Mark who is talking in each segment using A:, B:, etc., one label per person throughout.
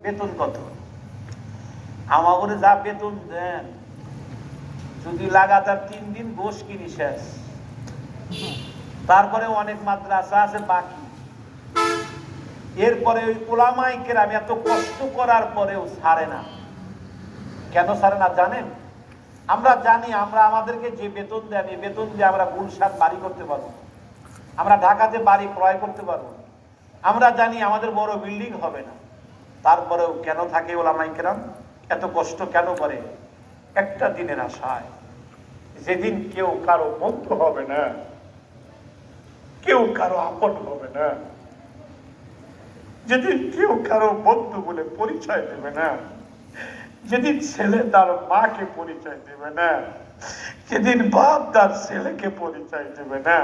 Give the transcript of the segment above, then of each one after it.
A: বেতন কত? আমাকে যা বেতন দেন, যদি লাগাতার 3 দিন গোশ কিনি শেষ। তারপরে অনেক মাদ্রাসা আছে বাকি। এরপরে ওই উলামায়ে কেরাম এত কষ্ট করার পরেও ছাড়ে না। কেন ছাড়ে না জানেন? আমরা জানি আমরা আমাদেরকে যে বেতন দেন, এই বেতন দিয়ে আমরা গুলশান বাড়ি করতে পারবো, আমরা ঢাকাতে বাড়ি ক্রয় করতে পারবো, আমরা জানি আমাদের বড় বিল্ডিং হবে না। তারপরেও কেন থাকে উলামায়ে কেরাম? এত কষ্ট কেন করে? একটা দিনের আশায়, যেদিন কেউ কারো বন্ধু হবে না, কেউ কারো আপন হবে না, যেদিন কেউ কারো বন্ধু বলে পরিচয় দেবে না, যেদিন ছেলে তার মাকে পরিচয় দেবে না, যেদিন বাপ তার ছেলেকে পরিচয় দেবে না,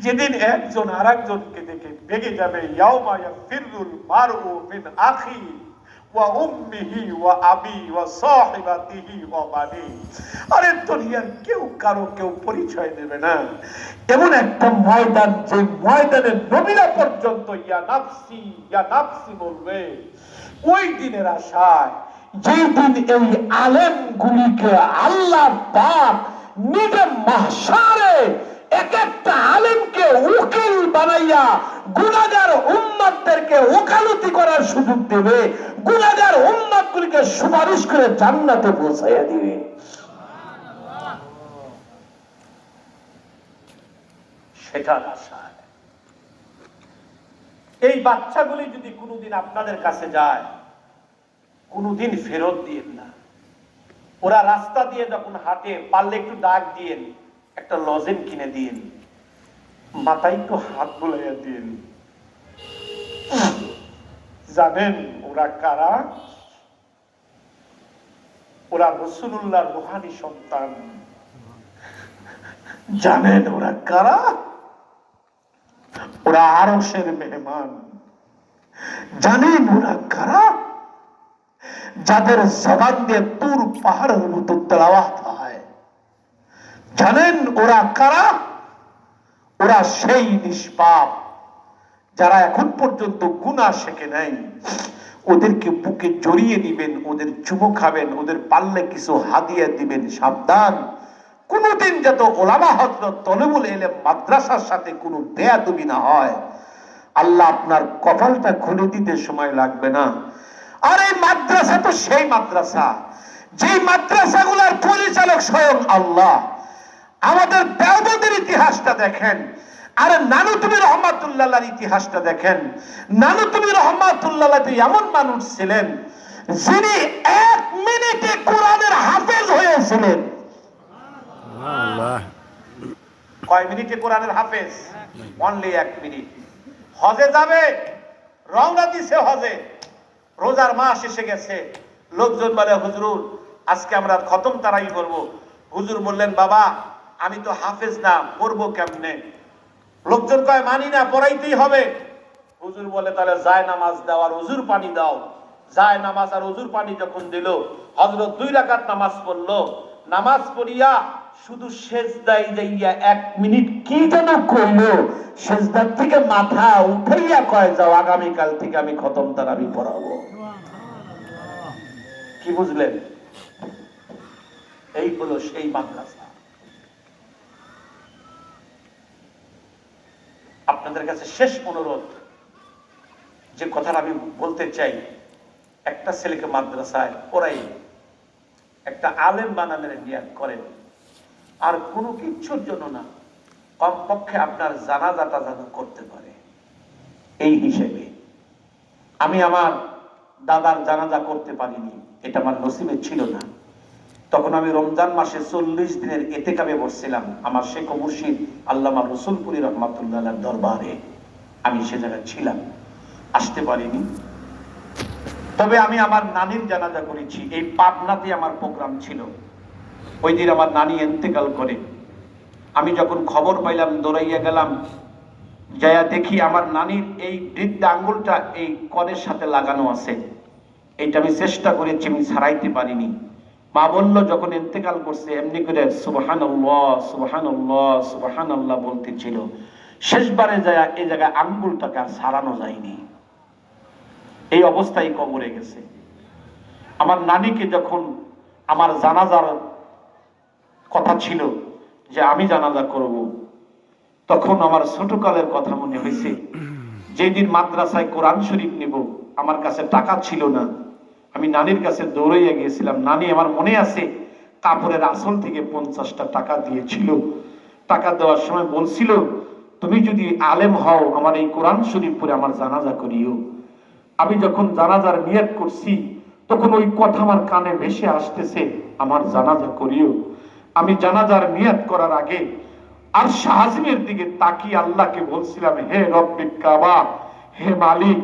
A: যেদিন একজন আর একজনকে দেখে বেগে যাবে, ইয়াউমা ইয়াফিরুল মারউ মিন আখি ওয়া উম্মিহি ওয়া আবি ওয়া সাহিবাতিহি ওয়া বানি। আরে দুনিয়ার কেউ কারো কেউ পরিচয় দেবে না। এমন একটা ময়দান, যে ময়দানে নবীরা পর্যন্ত ইয়া নাফসি বলবে। ওই দিনের আশায়, যেই দিন এই আলেম গুলিকে আল্লাহ পাক নিজে মাহশারে এক একটা আলেমকে উকিল বানাইয়া গুনাহগার উম্মতদেরকে ওকালতি করার সুযোগ দেবে, গুনাহগার উম্মতগুলিকে সুপারিশ করে জান্নাতে পৌঁছাইয়া দিবে। সেটার আশায় এই বাচ্চাগুলি যদি কোনোদিন আপনাদের কাছে যায়, কোনোদিন ফেরত দিয়েন না। ওরা রাস্তা দিয়ে যখন হাঁটে, পারলে একটু ডাক দিয়েন, একটা লজেন কিনে দিয়েন, মাথায় একটু হাত বুলাইয়া দিয়েন। জানেন ওরা কারা? ওরা রাসূলুল্লাহর রূহানী সন্তান। জানেন ওরা কারা? ওরা আরশের মেহমান। জানেন ওরা কারা? যাদের জবান দিয়ে তুর পাহাড়ের মতো তেলাওয়াত হয়। জানেন ওরা কারা? ওরা সেই নিষ্পাপ যারা এখন পর্যন্ত গুনাহ শেখে নাই। ওদেরকে বুকে জড়িয়ে দিবেন, ওদের চুমু খাবেন, ওদের পাল্লে কিছু হাদিয়া দিবেন। সাবধান, কোনদিন যত ওলামা হযরত তলবুল ইলম মাদ্রাসার সাথে কোনো বেয়াদবি না হয়। আল্লাহ আপনার কপালটা খুলে দিতে সময় লাগবে না। আর এই মাদ্রাসা তো সেই মাদ্রাসা, যেই মাদ্রাসাগুলোর পরিচালক স্বয়ং আল্লাহ। আমাদের দেওবন্দের ইতিহাসটা দেখেন, আর নানুতুবি রহমাতুল্লাহর ইতিহাসটা দেখেন। নানুতুবি রহমাতুল্লাহ এমন মানুষ ছিলেন যিনি 1 মিনিটে কোরআনের হাফেজ হয়েছিলেন। কয় মিনিটে কোরআনের হাফেজ? Only 1 minute. হজে যাবে, রওনা দিছে হজে, রোজার মাস এসে গেছে। লোকজন বলে হুজুর আজকে আমরা খতম তারাই করব। হুজুর বললেন বাবা আমি তো হাফেজ না, পড়বো কেমনে? লোকজন কয় মানি না, পড়াইতেই হবে। হুজুর বলে তাহলে যায় নামাজ দাও আর ওযুর পানি দাও। যায় নামাজ আর ওযুর পানি যখন দিল, হযরত 2 রাকাত নামাজ পড়লো। নামাজ পড়িয়া শুধু সেজদায় যাইয়া 1 মিনিট কি যেন কইলো, সেজদার থেকে মাথা উঠাইয়া কয় যাও আগামী কাল থেকে আমি খতম তারাবি পড়াবো। কি বুঝলেন? এই হলো সেই মাদ্রাসা। আপনাদের কাছে শেষ অনুরোধ, যে কথাটা আমি বলতে চাই, একটা ছেলেকে মাদ্রাসায় পড়াই একটা আলেম বানানোর নিয়ত করেন, আর কোনো কিছুর জন্য না, কমপক্ষে আপনার জানাজাটা যেন করতে পারে। এই হিসেবে আমি আমার দাদার জানাজা করতে পারিনি, এটা আমার নসিবে ছিল না। তখন আমি রমজান মাসে 40 দিনের এতেকাবে বসছিলাম আমার শেখ ও মুর্শিদ আল্লামা রসুলপুরি রহমাতুল্লাহর দরবারে। আমি সে জায়গায় ছিলাম, আসতে পারিনি। তবে আমি আমার নানির জানাজা করেছি। এই পাবনাতে আমার প্রোগ্রাম ছিল। ওই দিন আমার নানি ইন্তেকাল করে। আমি যখন খবর পাইলাম দৌড়াইয়া গেলাম, যাইয়া দেখি আমার নানির এই বৃদ্ধা আঙ্গুলটা এই করের সাথে লাগানো আছে। এইটা আমি চেষ্টা করেছি, আমি ছাড়াইতে পারিনি। মা বলল যখন ইন্তেকাল করছে এমনি করে সুবহানাল্লাহ সুবহানাল্লাহ সুবহানাল্লাহ বলতেছিল। শেষবারে যায় এই জায়গায় আঙ্গুলটাকে আর ছাড়ানো যায়নি। এই অবস্থায় কবরে গেছে। আমার নানিকে যখন আমার জানাজার কথা ছিল যে আমি জানাজা করব, তখন আমার ছোটকালের কথা মনে হয়েছে। যেদিন মাদ্রাসায় কোরআন শরীফ নিব, আমার কাছে টাকা ছিল না, আমি নানির কাছে দৌড়াইয়া গিয়েছিলাম। নানি, আমার মনে আছে, কাপড়ের আসল থেকে 50টা টাকা দিয়েছিল। টাকা দেওয়ার সময় বলছিল, তুমি যদি আলেম হও, আমার এই কোরআন শরীফ পড়ে আমার জানাজা করিও। আমি যখন জানাজার নিয়ত করছি, তখন ওই কথা আমার কানে ভেসে আসতেছে, আমার জানাজা করিও। আমি জানাজার নিয়ত করার আগে আর শাহজিমের দিকে তাকিয়ে আল্লাহকে বলছিলাম, হে রব্বিক কাবা, হে মালিক,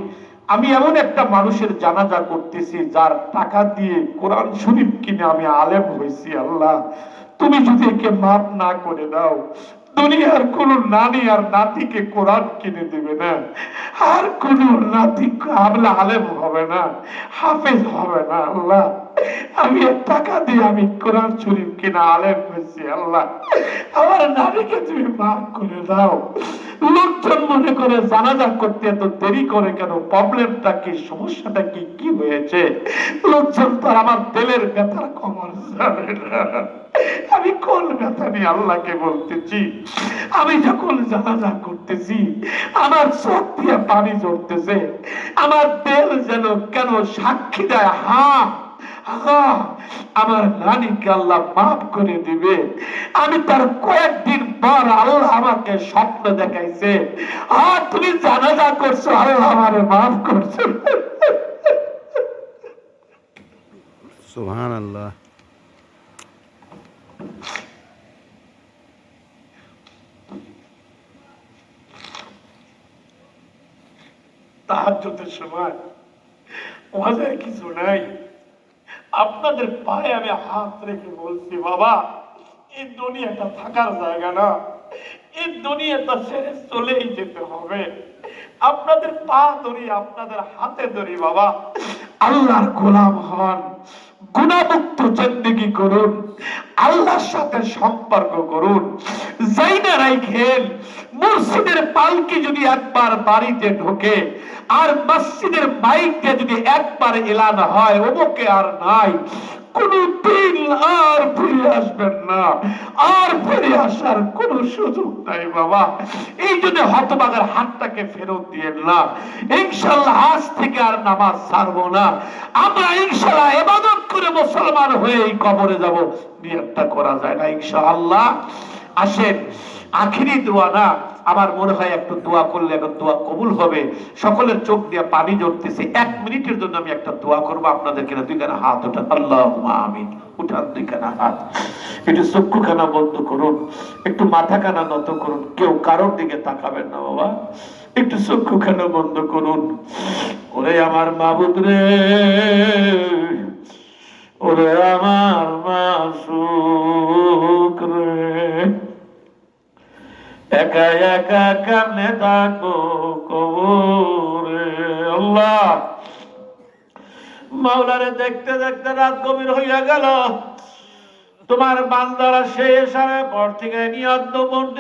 A: আমি এমন একটা মানুষের জানাজা করতেছি যার টাকা দিয়ে কোরআন শরীফ কিনে আমি আলেম হয়েছি। আল্লাহ, তুমি যদি একে মাফ না করে দাও, দুনিয়ার কোন নানি আর নাতিকে কোরআন কিনে দেবে না, আর কোন নাতি আমলা আলেম হবে না, হাফেজ হবে না। আল্লাহ, আমি টাকা দিয়ে আমি কোরআন শরীফ কিনা আলেম হয়েছি। আল্লাহ, আমার নানিকে তুমি মাফ করে দাও। লোকজন মনে করে জানাজা করতে এত দেরি করে কেন? প্রবলেমটা কি? সমস্যাটা কি? কি হয়েছে? লোকজন তো আমার দিলের ব্যথার খবর জানে না। আমি কোন ব্যথা নিয়ে আল্লাহকে বলতেছি? আমি যখন জানাজা করতেছি, আমার চোখ দিয়ে পানি ঝরতেছে, আমার দিল যেন কেন সাক্ষী দেয়, হ্যাঁ আমার নানিকে আল্লাহ মাফ করে দিবে। আমি তার কয়েকদিন পর আল্লাহ আমাকে স্বপ্ন দেখাইছে, আর তুমি জানাজা করছো, আল্লাহ আমারে মাফ করছো।
B: সুবহানাল্লাহ।
A: তাহাজ্জুদের সময় ওয়াজের কিছু নাই, আপনাদের পায়ে আমি হাত রেখে বলছি, বাবা, এই দুনিয়াটা থাকার জায়গা না, এই দুনিয়াটা ছেড়ে চলেই যেতে হবে। আপনাদের পা ধরি, আপনাদের হাতে ধরি, বাবা, আল্লাহর গোলাম হন, গুনাহমুক্ত জিন্দেগি করুন, আল্লাহর সাথে সম্পর্ক করুন। যাইনা রাইখেন, মসজিদের পালকি যদি একবার বাড়িতে ঢোকে আর মসজিদের মাইকে যদি একবার এলান হয়, ওমকে আর নাই, কোনদিন আর ফিরে আসবেন না, আর ফিরে আসার কোন সুযোগ নাই। বাবা, এই জন্য হতভাগার হাতটাকে ফেরত দিয়েন না। ইনশাআল্লাহ আজ থেকে আর নামাজ ছাড়বো না, আমরা ইনশাআল্লাহ ইবাদত করে মুসলমান হয়ে এই কবরে যাব। নিয়তটা করা যায় না ইনশাআল্লাহ? আসেন, আখিরি দোয়া না, আমার মনে হয় একটু দোয়া করলে এখন দোয়া কবুল হবে। সকলের চোখ দিয়ে পানি ঝরতেছে, 1 মিনিটের জন্য আমি একটা দোয়া করবো আপনাদের কিনা। দুইখানা হাত উঠান, আল্লাহুম্মা আমিন। উঠান দুইখানা হাত, একটু চক্ষুখানা বন্ধ করুন, একটু মাথাখানা নত করুন, কেউ কারোর দিকে তাকাবেন না বাবা, একটু চক্ষুখানা বন্ধ করুন। ওরে আমার মাবুদ রে, ওরে আমার মাসুক রে, একা একা কেমনে থাকবো কবরে। আল্লাহ, মাওলারে দেখতে দেখতে রাত গভীর হইয়া গেল, তোমার বান্দারা সেই এশারের পর থেকে নিয়ত পর্যন্ত